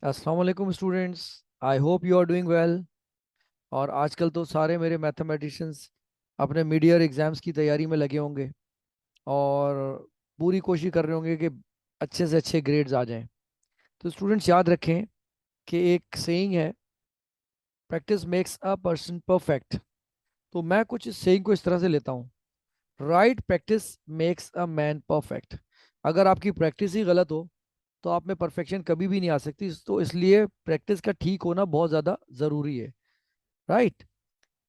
अस्सलाम वालेकुम students. I hope you are doing well. और आजकल तो सारे मेरे मैथमेटिशियंस अपने मिड ईयर एग्ज़ाम्स की तैयारी में लगे होंगे और पूरी कोशिश कर रहे होंगे कि अच्छे से अच्छे ग्रेड्स आ जाएं। तो स्टूडेंट्स याद रखें कि एक सेइंग है, practice makes a person perfect. तो मैं कुछ इस सेइंग को इस तरह से लेता हूँ, right practice makes a man perfect. अगर आपकी प्रैक्टिस ही गलत हो तो आप में परफेक्शन कभी भी नहीं आ सकती। तो इसलिए प्रैक्टिस का ठीक होना बहुत ज़्यादा ज़रूरी है, राइट।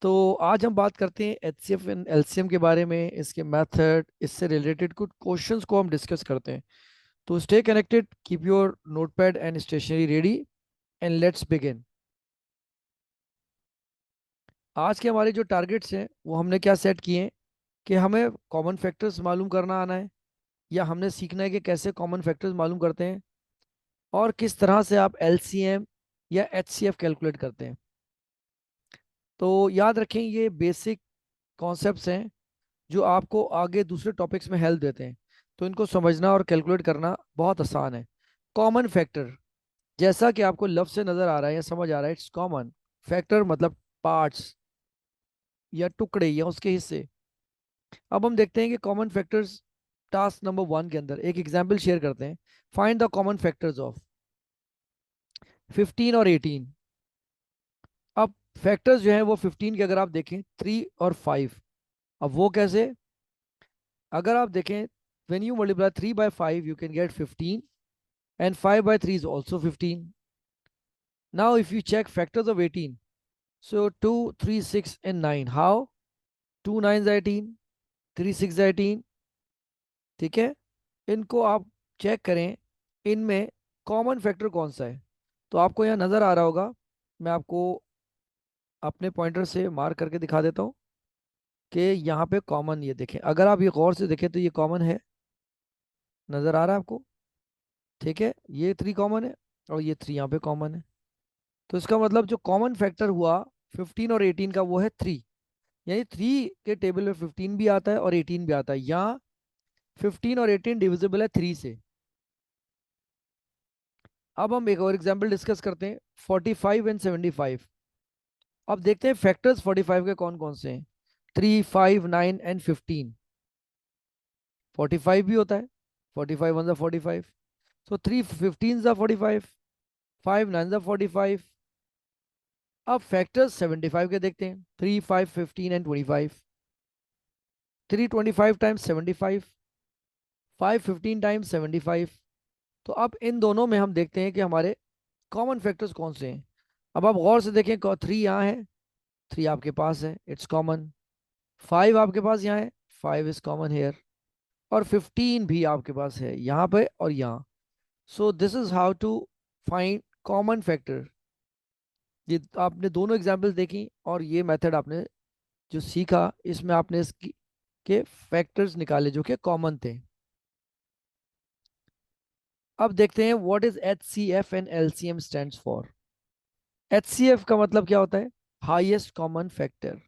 तो आज हम बात करते हैं एचसीएफ एंड एलसीएम के बारे में, इसके मेथड, इससे रिलेटेड कुछ क्वेश्चंस को हम डिस्कस करते हैं। तो stay connected, keep your notepad and stationery ready and let's begin. आज के हमारे जो टारगेट्स हैं वो हमने क्या सेट किए हैं कि हमें कॉमन फैक्टर्स मालूम करना आना है, या हमने सीखना है कि कैसे कॉमन फैक्टर्स मालूम करते हैं और किस तरह से आप एलसीएम या एचसीएफ कैलकुलेट करते हैं। तो याद रखें, ये बेसिक कॉन्सेप्ट्स हैं जो आपको आगे दूसरे टॉपिक्स में हेल्प देते हैं। तो इनको समझना और कैलकुलेट करना बहुत आसान है। कॉमन फैक्टर, जैसा कि आपको लफ्ज से नज़र आ रहा है या समझ आ रहा है, इट्स कॉमन। फैक्टर मतलब पार्ट्स या टुकड़े या उसके हिस्से। अब हम देखते हैं कि कॉमन फैक्टर्स टास्क नंबर 1 के अंदर एक एग्जाम्पल शेयर करते हैं। Find the common factors of 15 और 18। अब फैक्टर्स जो हैं वो 15 के अगर आप देखें 3 और 5। अब वो कैसे? अगर आप देखें, when you multiply 3 by 5 you can get 15, and 5 by 3 is also 15. Now if you check factors of 18, so 2, 3, 6 and 9, how? 2 9s are 18, 3 6 are 18। ठीक है, इनको आप चेक करें, इनमें कॉमन फैक्टर कौन सा है। तो आपको यहाँ नज़र आ रहा होगा, मैं आपको अपने पॉइंटर से मार्क करके दिखा देता हूँ कि यहाँ पे कॉमन, ये देखें, अगर आप ये गौर से देखें तो ये कॉमन है, नज़र आ रहा है आपको? ठीक है, ये 3 कॉमन है और ये 3 यहाँ पे कॉमन है। तो इसका मतलब जो कॉमन फैक्टर हुआ 15 और 18 का, वो है 3। यानी 3 के टेबल में 15 भी आता है और 18 भी आता है। यहाँ 15 और 18 डिविजिबल है 3 से। अब हम एक और एग्जांपल डिस्कस करते हैं, 45 एंड 75। अब देखते हैं फैक्टर्स 45 के कौन कौन से हैं। 3 5 9 एंड 15। 45 भी होता है, 45 वन 45, सो 3 15 45, 5 9 45। अब फैक्टर्स 75 के देखते हैं, 3 5 15 एंड 25। 3 25 times 75, 5 15 times 75। तो अब इन दोनों में हम देखते हैं कि हमारे कॉमन फैक्टर्स कौन से हैं। अब आप गौर से देखें, 3 यहाँ है, 3 आपके पास है, इट्स कॉमन। 5 आपके पास यहाँ है, 5 इज कॉमन हेयर। और 15 भी आपके पास है यहाँ पे और यहाँ। So this is how to find common factor. ये आपने दोनों एग्जाम्पल्स देखी और ये मेथड आपने जो सीखा, इसमें आपने इसकी के फैक्टर्स निकाले जो कि कॉमन थे। अब देखते हैं what is H C F and L C M stands for. H C F का मतलब क्या होता है? Highest common factor.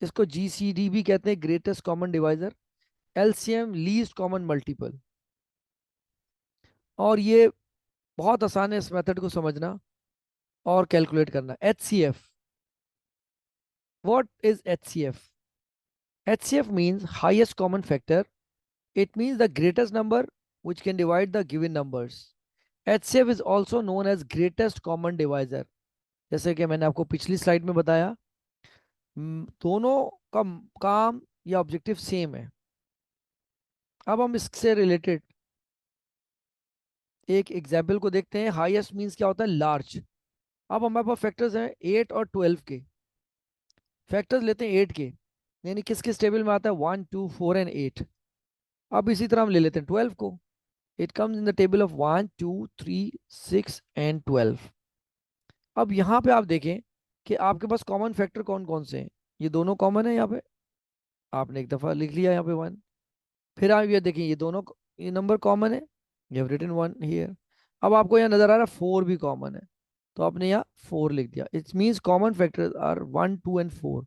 इसको जी सी डी भी कहते हैं, greatest common divisor. L C M least common multiple. और ये बहुत आसान है इस मेथड को समझना और कैलकुलेट करना। H C F, what is H C F? H C F means highest common factor. It means the greatest number which can divide the given numbers. HCF is also known as greatest common divisor। जैसे कि मैंने आपको पिछली slide में बताया, दोनों का काम या ऑब्जेक्टिव सेम है। अब हम इससे रिलेटेड एक एग्जाम्पल को देखते हैं। हाईएस्ट मीन्स क्या होता है? लार्ज। अब हमारे पास फैक्टर्स हैं 8 और 12 के। फैक्टर्स लेते हैं 8 के, यानी किस किस टेबल में आता है? 1 2 4 एंड 8। अब इसी तरह हम ले लेते हैं 12 को। It comes in the table of 1 2 3 6 and 12। अब यहाँ पे आप देखें कि आपके पास कॉमन फैक्टर कौन कौन से हैं। ये दोनों कॉमन है, यहाँ पे आपने एक दफा लिख लिया यहाँ पे 1। फिर आप ये देखें, ये दोनों ये नंबर कॉमन है, यू हैव रिटन 1 हियर। अब आपको यहाँ नजर आ रहा है 4 भी कॉमन है, तो आपने यहाँ 4 लिख दिया। It means common factors are 1 2 and 4।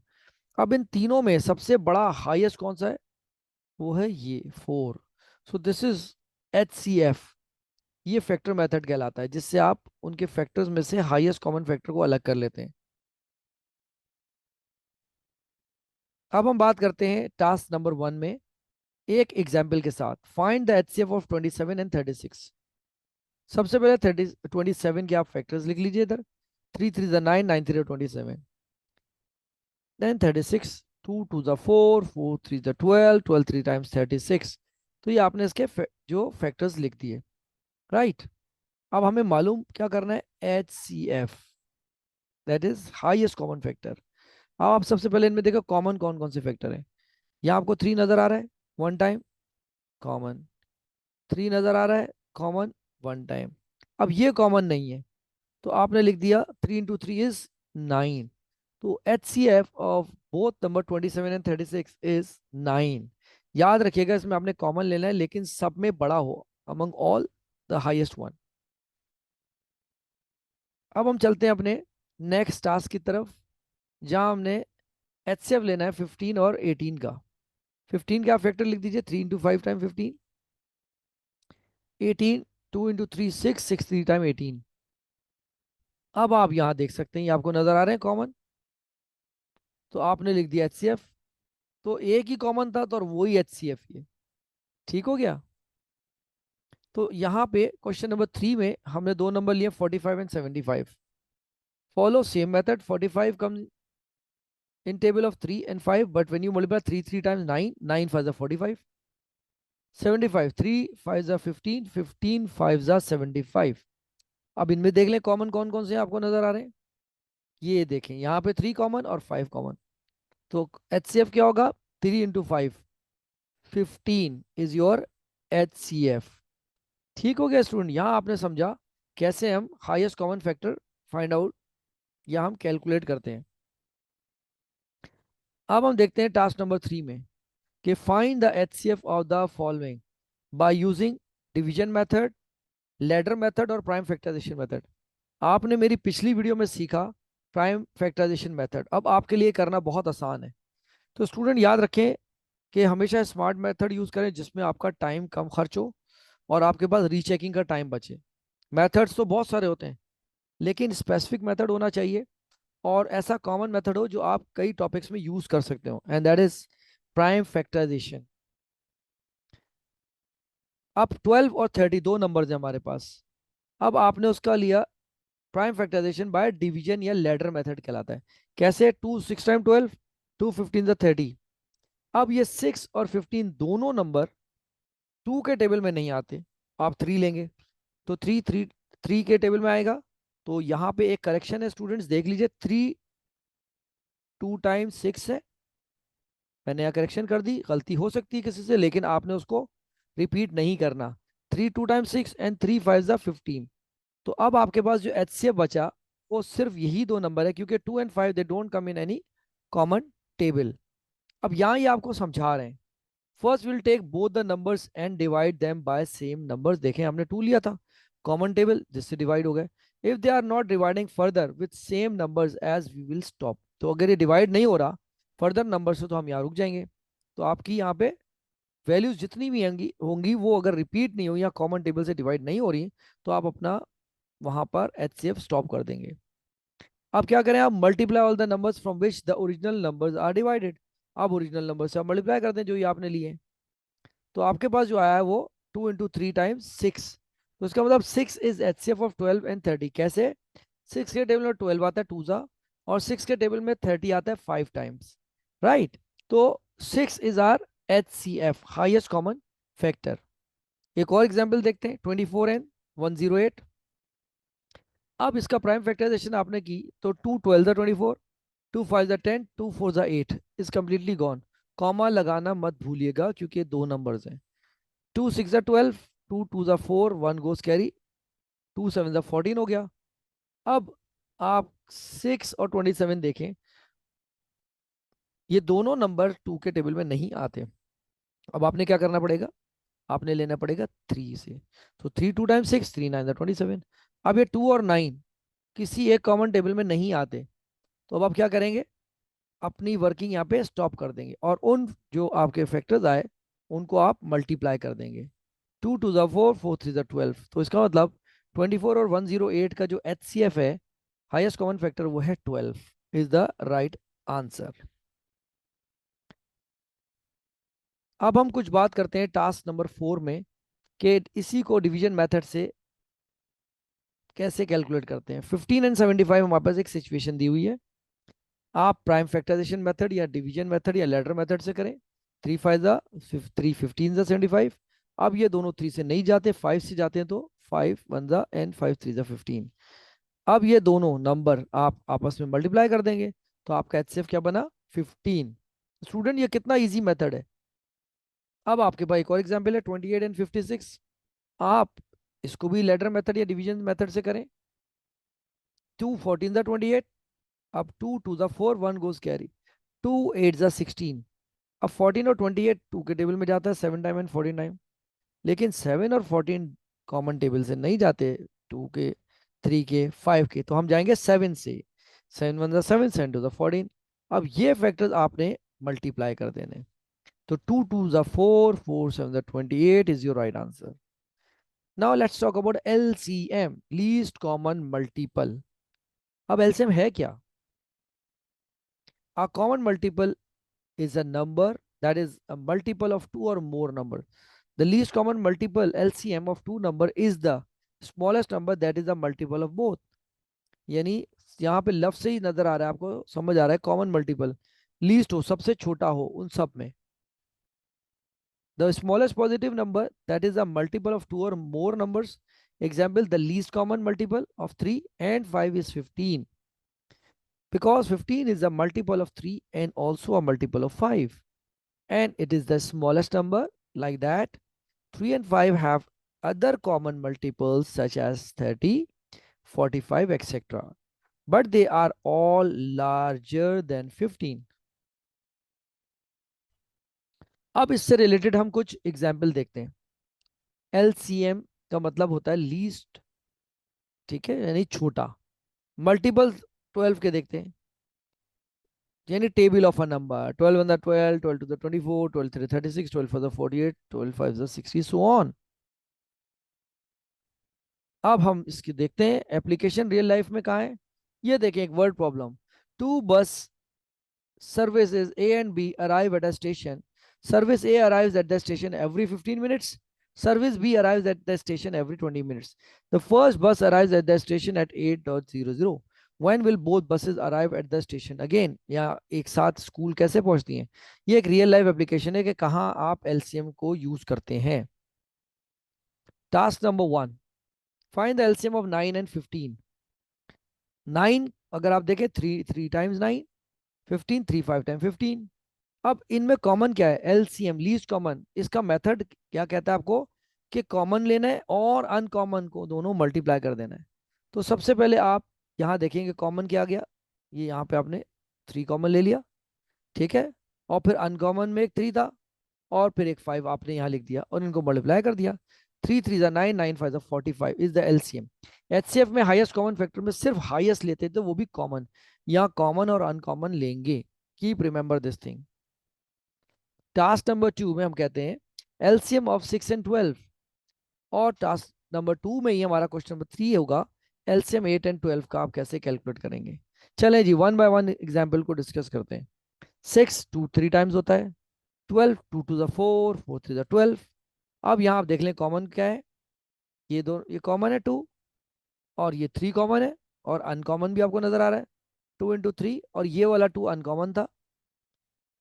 अब इन तीनों में सबसे बड़ा हाईएस्ट कौन सा है? वो है ये 4। So this is H C F. ये फैक्टर मेथड कहलाता है, जिससे आप उनके फैक्टर्स में से हाईएस्ट कॉमन फैक्टर को अलग कर लेते हैं। अब हम बात करते हैं टास्क नंबर 1 में एक एग्जाम्पल के साथ। Find the HCF of 27 and 36। सबसे पहले 27 के आप फैक्टर्स लिख लीजिए इधर। 3 3 9, 9 3 27। Then 36, 2 2 4, 4 3 12, 12 3 times 36। तो ये आपने इसके जो फैक्टर्स लिख दिए, राइट। अब हमें मालूम क्या करना है, H C F, that is highest common factor. अब आप सबसे पहले इनमें देखो कॉमन कौन कौन से फैक्टर हैं। यहाँ आपको 3 नजर आ रहा है, 1 टाइम कॉमन। 3 नजर आ रहा है, कॉमन, 1 टाइम। अब ये कॉमन नहीं है, तो आपने लिख दिया 3 into 3 is 9। तो H C F of both number 27 and 36 is 9। याद रखिएगा इसमें आपने कॉमन लेना है, लेकिन सब में बड़ा हो, among all the highest one. अब हम चलते हैं अपने नेक्स्ट टास्क की तरफ, जहां हमने एच सी एफ लेना है 15 और 18 का। 15 का फैक्टर लिख दीजिए, 3 into 5 टाइम 15। 18, 2 into 3 6, 6 3 time 18। अब आप यहां देख सकते हैं, ये आपको नजर आ रहे हैं कॉमन, तो आपने लिख दिया एच सी एफ। तो एक ही कॉमन था, तो और वही एच सी एफ ये ठीक हो गया। तो यहाँ पे क्वेश्चन नंबर 3 में हमने दो नंबर लिए 45 and 75। Follow same method. 45 come in table of 3 and 5, but when you multiply 3 times 9, 9 5 are 45। 75, 3 5 are 15, 15 5 are 75। अब इनमें देख लें कॉमन कौन कौन से आपको नजर आ रहे हैं। ये देखें, यहाँ पे 3 कॉमन और 5 कॉमन। तो एच सी एफ क्या होगा, 3 into 5, 15 is your H C F. ठीक हो गया स्टूडेंट, यहाँ आपने समझा कैसे हम highest common factor find out या हम कैलकुलेट करते हैं। अब हम देखते हैं टास्क नंबर 3 में कि find the HCF of the following by using division method, ladder method और प्राइम फैक्टराइजेशन मेथड। आपने मेरी पिछली वीडियो में सीखा प्राइम फैक्टराइजेशन मेथड, अब आपके लिए करना बहुत आसान है। तो स्टूडेंट याद रखें कि हमेशा स्मार्ट मेथड यूज करें, जिसमें आपका टाइम कम खर्च हो और आपके पास रीचेकिंग का टाइम बचे। मेथड्स तो बहुत सारे होते हैं, लेकिन स्पेसिफिक मेथड होना चाहिए और ऐसा कॉमन मेथड हो जो आप कई टॉपिक्स में यूज कर सकते हो, and that is prime factorisation. अब 12 और 30 दो नंबर्स हैं हमारे पास। अब आपने उसका लिया प्राइम फैक्टराइजेशन बाय डिवीजन या लैडर मेथड कहलाता है। कैसे, 2 6 टाइम 12, 2 15 30। अब ये 6 और 15 दोनों नंबर 2 के टेबल में नहीं आते, आप 3 लेंगे तो 3 3 3 के टेबल में आएगा। तो यहाँ पे एक करेक्शन है स्टूडेंट्स, देख लीजिए, 3 2 टाइम्स 6 है। मैंने यहाँ करेक्शन कर दी, गलती हो सकती है किसी से, लेकिन आपने उसको रिपीट नहीं करना। 3 2 टाइम्स 6 एंड 3 5 ज़ा 15। तो अब आपके पास जो एच सी एफ बचा वो सिर्फ यही दो नंबर है, क्योंकि 2 and 5 they don't come in any common table. अब यहाँ ये आपको समझा रहे हैं। First will take both the numbers and divide them by same numbers. देखें हमने 2 लिया था कॉमन टेबल, जिससे डिवाइड हो गए। If they are not dividing further with same numbers as we will stop. तो अगर ये डिवाइड नहीं हो रहा फर्दर नंबर से, तो हम यहाँ रुक जाएंगे। तो आपकी यहाँ पे वैल्यूज जितनी भी होंगी होंगी वो अगर रिपीट नहीं हुई या कॉमन टेबल से डिवाइड नहीं हो रही, तो आप अपना वहां पर एच सी एफ स्टॉप कर देंगे। अब क्या करें, आप multiply all the numbers from which the original numbers are divided. अब ओरिजिनल नंबर से आप मल्टीप्लाई करते हैं जो ये आपने लिए। तो आपके पास जो आया है वो 2 into 3 टाइम्स 6। तो इसका मतलब 6 is H C F of 12 and 30। कैसे, 6 के टेबल में 12 आता है 2 ज़ा, और 6 के टेबल में 30 आता है 5 टाइम्स, राइट। तो 6 is our H C F, highest common factor. एक और एग्जाम्पल देखते हैं, 24 and 108। अब इसका प्राइम फैक्टराइजेशन आपने की तो 2 12 ज़ा 24, 2 5 ज़ा 10, 2 4 ज़ा 8 इज कम्प्लीटली गॉन। कॉमा लगाना मत भूलिएगा, क्योंकि दो नंबर्स हैं। 2 6 ज़ा 12, 2 2 ज़ा 4, 1 गोस कैरी, 2 7 ज़ा 14 हो गया। अब आप 6 और 27 देखें, ये दोनों नंबर 2 के टेबल में नहीं आते। अब आपने क्या करना पड़ेगा, आपने लेना पड़ेगा 3 से। तो 3 2 टाइम्स 6, 3 9 27। अब ये 2 और 9 किसी एक कॉमन टेबल में नहीं आते, तो अब आप क्या करेंगे, अपनी वर्किंग यहाँ पे स्टॉप कर देंगे और उन जो आपके फैक्टर्स आए उनको आप मल्टीप्लाई कर देंगे। 2 टू ज़ा 4, 4 3 ज़ा 12। तो इसका मतलब 24 और 108 का जो HCF है, हाईएस्ट कॉमन फैक्टर, वो है 12, इज द राइट आंसर। अब हम कुछ बात करते हैं टास्क नंबर 4 में, कि इसी को डिवीजन मेथड से कैसे कैलकुलेट करते हैं। 15 एंड 75 हमारे पास एक सिचुएशन दी हुई है। आप प्राइम फैक्टराइजेशन मेथड या डिवीजन मेथड या लैडर मेथड से करें। 3 5 जा 3 15 जा 75। अब ये दोनों 3 से नहीं जाते, 5 से जाते हैं, तो 5 1 जा एंड 5 3 जा 15। अब ये दोनों नंबर आप आपस में मल्टीप्लाई कर देंगे, तो आपका एचसीएफ क्या बना, 15। स्टूडेंट ये कितना इजी मेथड है। अब आपके पास एक और एग्जांपल है, 28 एंड 56। आप इसको भी लेटर मेथड या डिवीजन मेथड से करें। 2 14 ज़ा 28। अब 2 2 ज़ा 4, 1 गोज कैरी, 2 8 ज़ा 16। अब 14 और 28 2 के टेबल में जाता है, 7 टाइम एंड 49। लेकिन 7 और 14 कॉमन टेबल से नहीं जाते, 2 के, 3 के, 5 के, तो हम जाएंगे 7 से। 7 1 ज़ा 7, 7 2 ज़ा 14। अब ये फैक्टर्स आपने मल्टीप्लाई कर देने, तो 2 2 ज़ा 4, 4 7 ज़ा 28 is your right answer. Now let's talk about LCM, least common multiple. अब एलसीएम है क्या? A common multiple is a number that is a multiple of two or more numbers. The least common multiple LCM of two number is the smallest number that is a multiple of both. यानी यहाँ पे लफ्ज से ही नजर आ रहा है, आपको समझ आ रहा है, कॉमन मल्टीपल लीस्ट हो, सबसे छोटा हो उन सब में। The smallest positive number that is a multiple of two or more numbers. Example, the least common multiple of 3 and 5 is 15, because 15 is a multiple of 3 and also a multiple of 5, and it is the smallest number. Like that, 3 and 5 have other common multiples such as 30, 45, etc., but they are all larger than 15. अब इससे related हम कुछ example देखते हैं। LCM का मतलब होता है लीस्ट, ठीक है, यानी छोटा। मल्टीपल 12 के देखते हैं, यानी table of a number, 12 one 12, 12 two 24, 12 3 36, 12 4 48, 12 5 60, so on. अब हम इसकी देखते हैं एप्लीकेशन रियल लाइफ में कहाँ है। ये देखें, एक वर्ड प्रॉब्लम। टू बस services A and B arrive at a station. Service A arrives at the station every 15 minutes. Service B arrives at the station every 20 minutes. The first bus arrives at the station at 8:00. When will both buses arrive at the station again? या एक साथ school कैसे पहुंचती हैं? ये एक real life application है कि कहाँ आप एलसीएम को यूज करते हैं। Task number 1, find the LCM of 9 and 15। 9 अगर आप देखें, 3 3 टाइम्स 9, 15 3 5 टाइम 15। अब इनमें कॉमन क्या है, एलसीएम लीस्ट कॉमन। इसका मेथड क्या कहता है आपको, कि कॉमन लेना है और अनकॉमन को दोनों मल्टीप्लाई कर देना है। तो सबसे पहले आप यहाँ देखेंगे कॉमन क्या आ गया, ये यहाँ पे आपने 3 कॉमन ले लिया, ठीक है, और फिर अनकॉमन में एक 3 था, और फिर एक 5 आपने यहाँ लिख दिया और इनको मल्टीप्लाई कर दिया। 3 3 9, 9 5 45 इज द एलसीएम। एचसीएफ में हाईएस्ट कॉमन फैक्टर में सिर्फ हाईएस्ट लेते थे, वो भी कॉमन। यहाँ कॉमन और अनकॉमन लेंगे, keep remember this thing. Task number 2 में हम कहते हैं एलसीएम ऑफ 6 एंड 12, और टास्क नंबर 2 में ही हमारा क्वेश्चन नंबर 3 होगा, एलसीएम 8 एंड 12 का आप कैसे कैलकुलेट करेंगे। चलें जी, वन बाय वन एग्जाम्पल को डिस्कस करते हैं। 6 2 3 टाइम्स होता है, 12 2 टू 4, 4 3 12। अब यहाँ आप देख लें कॉमन क्या है, ये दो, ये कॉमन है 2, और ये 3 कॉमन है, और अनकॉमन भी आपको नजर आ रहा है 2 इंटू 3, और ये वाला 2 अनकॉमन था,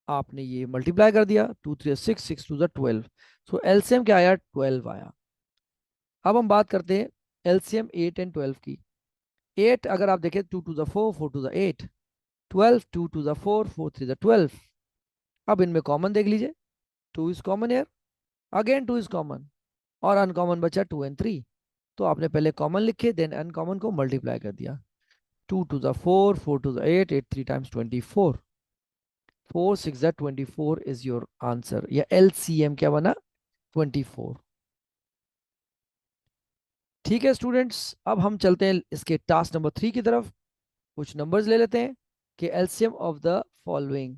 आपने ये मल्टीप्लाई कर दिया, 2 3 6, 6 2 12। सो एलसीएम क्या आया, 12 आया। अब हम बात करते हैं एलसीएम 8 एंड 12 की। 8 अगर आप देखें, 2 2 4, 4 2 8, 12 2 2 4, 4 3 12। अब इनमें कॉमन देख लीजिए, 2 is common air, again 2 is common, और अनकॉमन बचा 2 एंड 3। तो आपने पहले कॉमन लिखे, देन अनकॉमन को मल्टीप्लाई कर दिया। 2 2 4, 4 2 8, 8 3 टाइम्स 24, 4 6 24 इज योर आंसर, या एलसीएम क्या बना, 24। ठीक है स्टूडेंट्स, अब हम चलते हैं इसके टास्क नंबर 3 की तरफ। कुछ नंबर्स ले लेते हैं कि एलसीएम ऑफ द फॉलोइंग,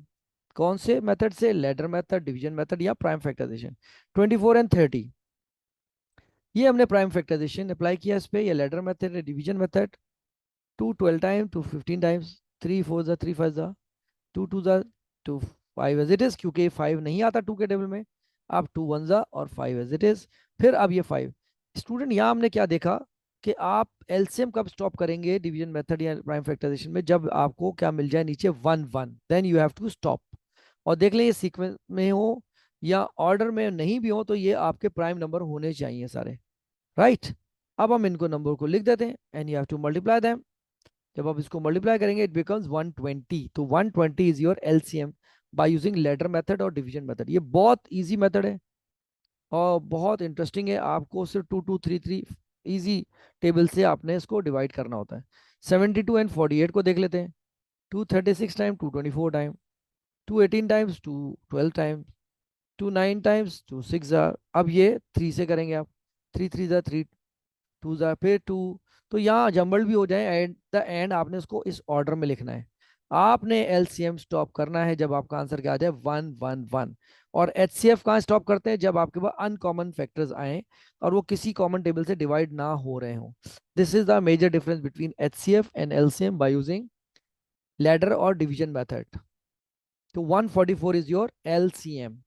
कौन से मेथड से, लैडर मेथड, डिवीजन मेथड, या प्राइम फैक्टराइजेशन। 24 एंड 30, ये हमने प्राइम फैक्टराइजेशन अप्लाई किया इस पे, ये लेडर मेथड है, division method. 2 12 time, 2 15 times, 3 4 3 5 two two the two 5 as it is, क्योंकि 5 नहीं आता 2 के टेबल में। अब 2 1 और 5 एज इट इज। फिर अब ये 5। स्टूडेंट यहाँ हमने क्या देखा कि आप एलसीएम कब स्टॉप करेंगे डिवीजन मेथड या प्राइम फैक्टराइजेशन में, जब आपको क्या मिल जाए नीचे 1 1, then you have to stop. और देख लें ये सीक्वेंस में हो या ऑर्डर में नहीं भी हो, तो ये आपके प्राइम नंबर होने चाहिए सारे, राइट। अब हम इनको नंबर को लिख देते हैं and you have to multiply them. जब आप इसको मल्टीप्लाई करेंगे इट बिकम्स 120, तो 120 is your LCM by using ladder method और डिवीजन मेथड। ये बहुत इजी मेथड है और बहुत इंटरेस्टिंग है। आपको सिर्फ 2 2 3 3 इजी टेबल से आपने इसको डिवाइड करना होता है। 72 एंड 48 को देख लेते हैं। 236 time, 224 time, 218 times, 212 times, 2 9 times, 2 6। अब ये 3 से करेंगे आप। 3 3 2 फिर 2। तो यहाँ जंबल भी हो जाए, एट द एंड आपने इसको इस ऑर्डर में लिखना है। आपने एलसीएम स्टॉप करना है जब आपका आंसर क्या आ जाए 1 1 1। और एचसीएफ कहाँ स्टॉप करते हैं, जब आपके पास अनकॉमन फैक्टर्स आए और वो किसी कॉमन टेबल से डिवाइड ना हो रहे हो। This is the major difference between HCF and LCM by using ladder और डिवीजन मेथड। तो 144 इज योर एलसीएम।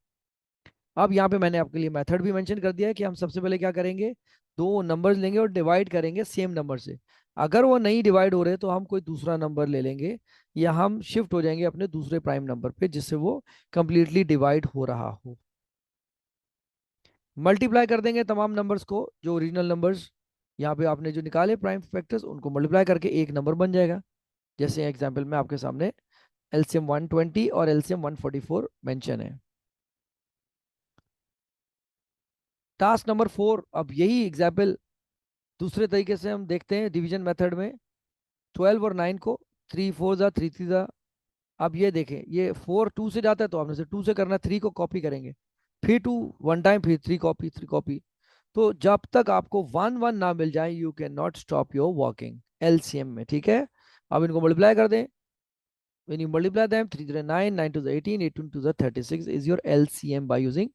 अब यहाँ पे मैंने आपके लिए मेथड भी मेंशन कर दिया है कि हम सबसे पहले क्या करेंगे, दो नंबर्स लेंगे और डिवाइड करेंगे सेम नंबर से। अगर वो नहीं डिवाइड हो रहे तो हम कोई दूसरा नंबर ले लेंगे या हम शिफ्ट हो जाएंगे अपने दूसरे प्राइम नंबर पे जिससे वो कंप्लीटली डिवाइड हो रहा हो। मल्टीप्लाई कर देंगे तमाम नंबर्स को, जो ओरिजिनल नंबर्स यहाँ पे आपने जो निकाले प्राइम फैक्टर्स, उनको मल्टीप्लाई करके एक नंबर बन जाएगा। जैसे एग्जाम्पल में आपके सामने एलसीएम 120 और एलसीएम 144 मेंशन है। टास्क नंबर 4, अब यही एग्जाम्पल दूसरे तरीके से हम देखते हैं डिवीजन मेथड में। 12 और 9 को, 3 4 3 3। अब ये देखें, ये 4 2 से जाता है तो आपने से 2 से करना, 3 को कॉपी करेंगे, फिर 2 1 टाइम, फिर 3 कॉपी, 3 कॉपी। तो जब तक आपको 1 1 ना मिल जाए you can not stop your walking LCM में, ठीक है। अब इनको मल्टीप्लाई कर दें। when you multiply them, 3 3 9, 9 to the 18, 18 to the 36 is your LCM by using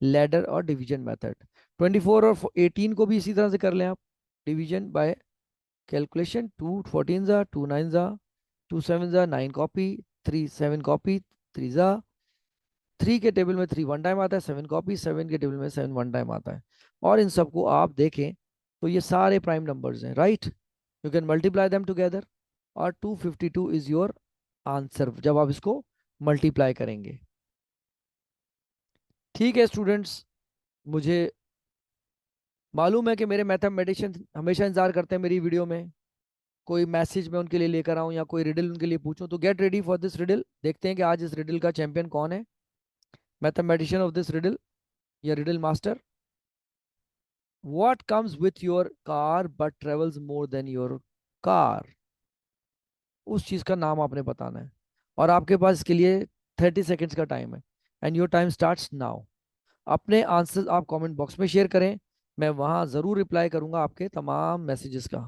ladder और डिवीजन मेथड। 24 और 18 को भी इसी तरह से कर लें आप, डिवीजन बाय कैलकुलेशन। 2 14 जा, 2 9 जा, 2 7 जा, 9 कॉपी, 3 7 कॉपी, 3 जा। 3 के टेबल में 3 1 टाइम आता है, 7 कॉपी, 7 के टेबल में 7 1 टाइम आता है। और इन सबको आप देखें तो ये सारे प्राइम नंबर्स हैं, right. You can multiply them together और 252 इज योर आंसर जब आप इसको मल्टीप्लाई करेंगे। ठीक है स्टूडेंट्स, मुझे मालूम है कि मेरे मैथमेटिशियन हमेशा इंतजार करते हैं मेरी वीडियो में, कोई मैसेज मैं उनके लिए लेकर आऊं या कोई रिडल उनके लिए पूछूं। तो get ready for this riddle. देखते हैं कि आज इस रिडल का चैंपियन कौन है, मैथमेटिशियन ऑफ दिस रिडल या riddle master. What comes with your car but travels more than your car. उस चीज का नाम आपने बताना है और आपके पास इसके लिए 30 सेकेंड्स का टाइम है and your time starts now. अपने आंसर आप कमेंट बॉक्स में शेयर करें, मैं वहां जरूर रिप्लाई करूंगा आपके तमाम मैसेजेस का।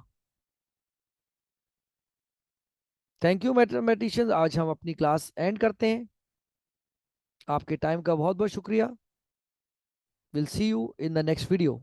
थैंक यू मैथमेटिशियंस, आज हम अपनी क्लास एंड करते हैं। आपके टाइम का बहुत बहुत शुक्रिया। Will see you in the next video.